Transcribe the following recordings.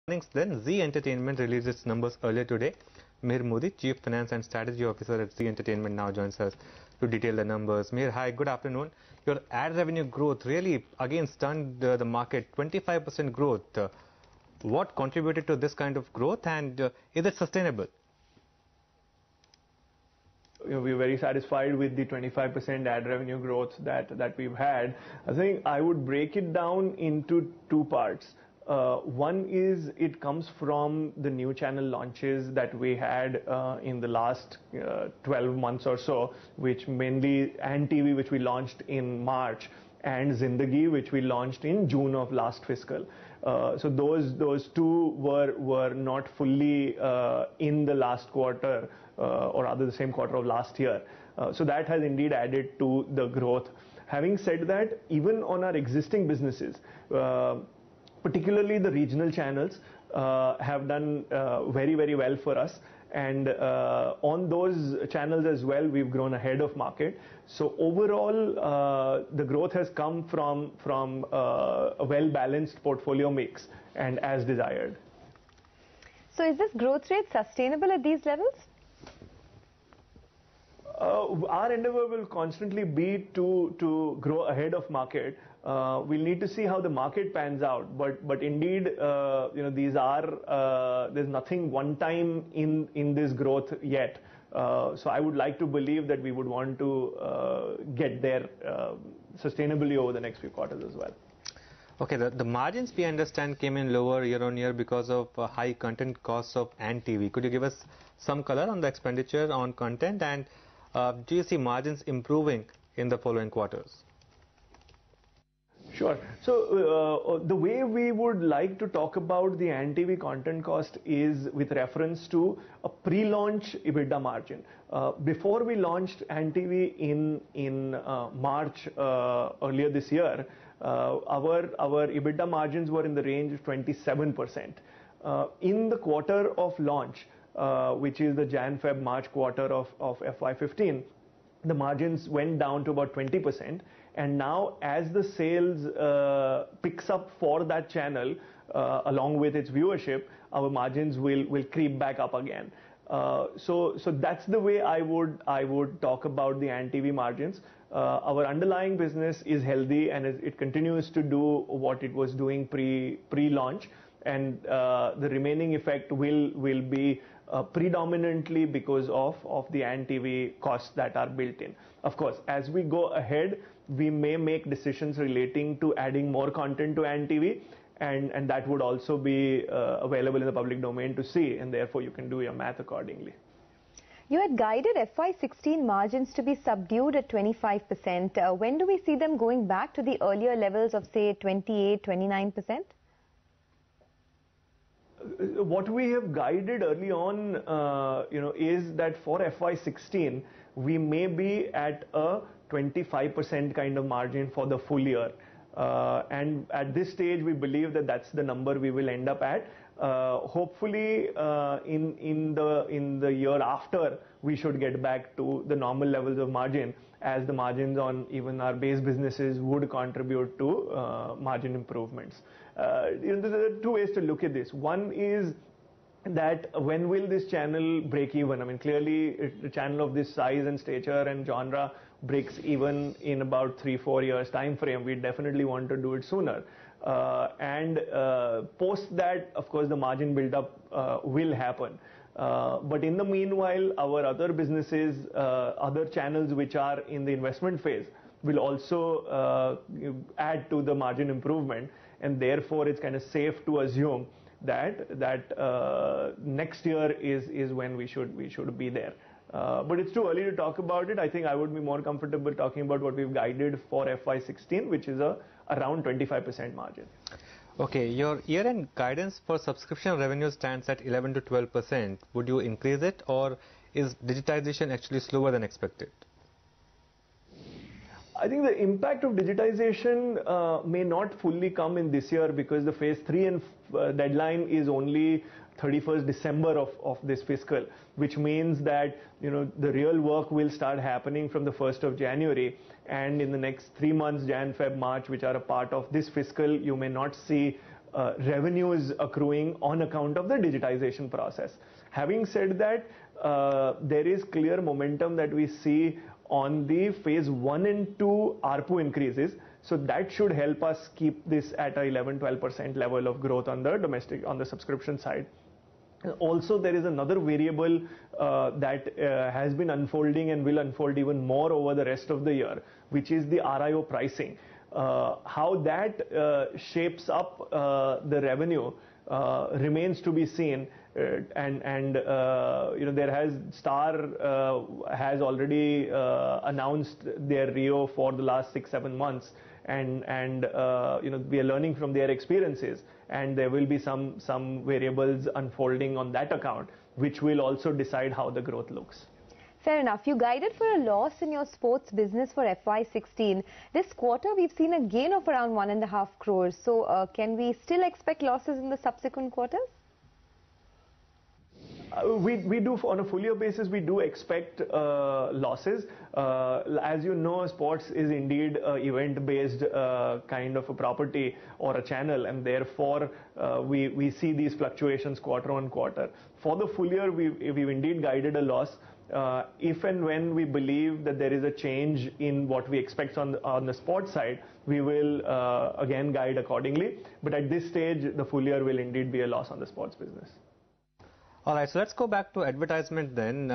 Then Zee Entertainment released its numbers earlier today. Mihir Modi, Chief Finance and Strategy Officer at Zee Entertainment, now joins us to detail the numbers. Mihir, hi, good afternoon. Your ad revenue growth really again stunned the market, 25% growth. What contributed to this kind of growth, and is it sustainable? We're very satisfied with the 25% ad revenue growth that we've had. I think I would break it down into two parts. One is it comes from the new channel launches that we had in the last 12 months or so, which mainly ENT TV, which we launched in March, and Zindagi, which we launched in June of last fiscal. So those two were not fully in the last quarter, or rather the same quarter of last year. So that has indeed added to the growth. Having said that, even on our existing businesses, particularly the regional channels, have done very, very well for us. And on those channels as well, we've grown ahead of market. So overall, the growth has come from a well-balanced portfolio mix and as desired. So is this growth rate sustainable at these levels? Our endeavor will constantly be to grow ahead of market. We'll need to see how the market pans out, but indeed, these are there's nothing one time in this growth yet. So I would like to believe that we would want to get there sustainably over the next few quarters as well. Okay, the margins we understand came in lower year on year because of high content costs of ENT TV. Could you give us some color on the expenditure on content, and do you see margins improving in the following quarters? Sure. So the way we would like to talk about the ENT TV content cost is with reference to a pre-launch EBITDA margin. Before we launched ENT TV in March earlier this year, our EBITDA margins were in the range of 27%. In the quarter of launch, which is the Jan-Feb-March quarter of FY15, the margins went down to about 20%. And now, as the sales picks up for that channel, along with its viewership, our margins will creep back up again. So that's the way I would talk about the ENT TV margins. Our underlying business is healthy, and it continues to do what it was doing pre-launch, and the remaining effect will be predominantly because of the ENT TV costs that are built in. Of course, as we go ahead, we may make decisions relating to adding more content to ENT TV, and that would also be available in the public domain to see, and therefore you can do your math accordingly. You had guided FY16 margins to be subdued at 25%. When do we see them going back to the earlier levels of, say, 28, 29%? What we have guided early on, is that for FY16, we may be at a 25% kind of margin for the full year. And at this stage, we believe that that's the number we will end up at. Hopefully, in the year after, we should get back to the normal levels of margin, as the margins on even our base businesses would contribute to margin improvements. There are two ways to look at this. One is that when will this channel break even? I mean, clearly, the channel of this size and stature and genre breaks even in about 3-4 years time frame. We definitely want to do it sooner. And post that, of course, the margin build-up will happen. But in the meanwhile, our other businesses, other channels which are in the investment phase, will also add to the margin improvement, and therefore it's kind of safe to assume that next year is when we should be there. But it's too early to talk about it. I think I would be more comfortable talking about what we've guided for FY16, which is around 25% margin. Okay, your year-end guidance for subscription revenue stands at 11 to 12%. Would you increase it, or is digitization actually slower than expected? I think the impact of digitization may not fully come in this year, because the phase 3 and deadline is only 31st December of this fiscal, which means that the real work will start happening from the 1st of January, and in the next 3 months, Jan, Feb, March, which are a part of this fiscal, you may not see revenues accruing on account of the digitization process. Having said that, there is clear momentum that we see on the phase 1 and 2 ARPU increases. So that should help us keep this at a 11-12% level of growth on the subscription side. Also, there is another variable that has been unfolding and will unfold even more over the rest of the year, which is the RIO pricing. How that shapes up the revenue remains to be seen. There has Star has already announced their RIO for the last 6-7 months, and we are learning from their experiences, and there will be some variables unfolding on that account, which will also decide how the growth looks. Fair enough. You guided for a loss in your sports business for FY16. This quarter, we've seen a gain of around 1.5 crores. So can we still expect losses in the subsequent quarters? We do, on a full year basis, we do expect losses. As you know, sports is indeed an event-based kind of a property or a channel, and therefore we see these fluctuations quarter on quarter. For the full year, we've indeed guided a loss. If and when we believe that there is a change in what we expect on the sports side, we will again guide accordingly. But at this stage, the full year will indeed be a loss on the sports business. All right, so let's go back to advertisement then.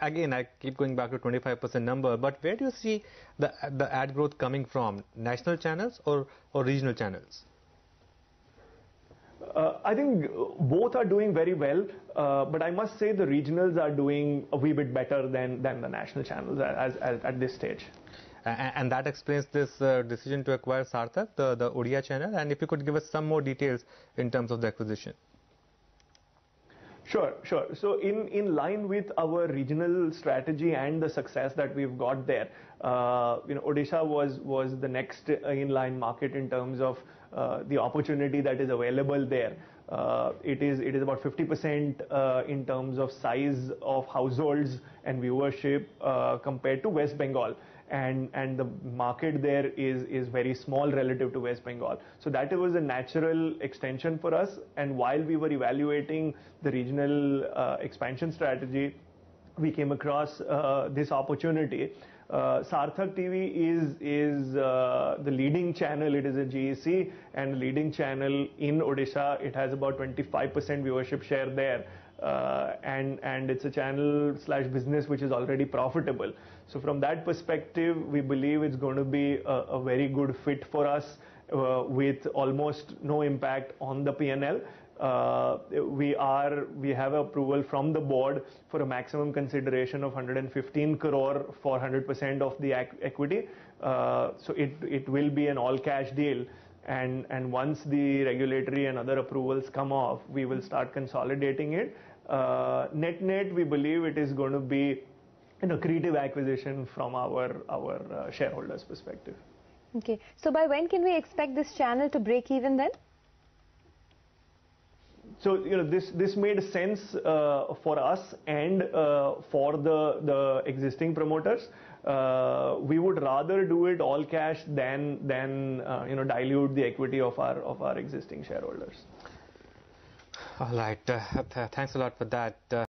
Again, I keep going back to 25% number, but where do you see the ad growth coming from? National channels or regional channels? I think both are doing very well, but I must say the regionals are doing a wee bit better than the national channels at this stage. And that explains this decision to acquire Sarthak, the Odia channel. And if you could give us some more details in terms of the acquisition. Sure. So in line with our regional strategy and the success that we've got there, Odisha was the next in-line market in terms of the opportunity that is available there. It is about 50% in terms of size of households and viewership compared to West Bengal. And the market there is very small relative to West Bengal. So that was a natural extension for us. And while we were evaluating the regional expansion strategy, we came across this opportunity. Sarthak TV is the leading channel. It is a GEC and leading channel in Odisha. It has about 25% viewership share there. And it's a channel/business which is already profitable. So from that perspective, we believe it's going to be a very good fit for us with almost no impact on the P&L. We have approval from the board for a maximum consideration of 115 crore for 100% of the equity. So it will be an all-cash deal. And once the regulatory and other approvals come off, we will start consolidating it. Net, we believe it is going to be an accretive acquisition from our shareholders' perspective. Okay. So by when can we expect this channel to break even then? So this made sense for us and for the existing promoters. We would rather do it all cash than dilute the equity of our existing shareholders. All right. Thanks a lot for that.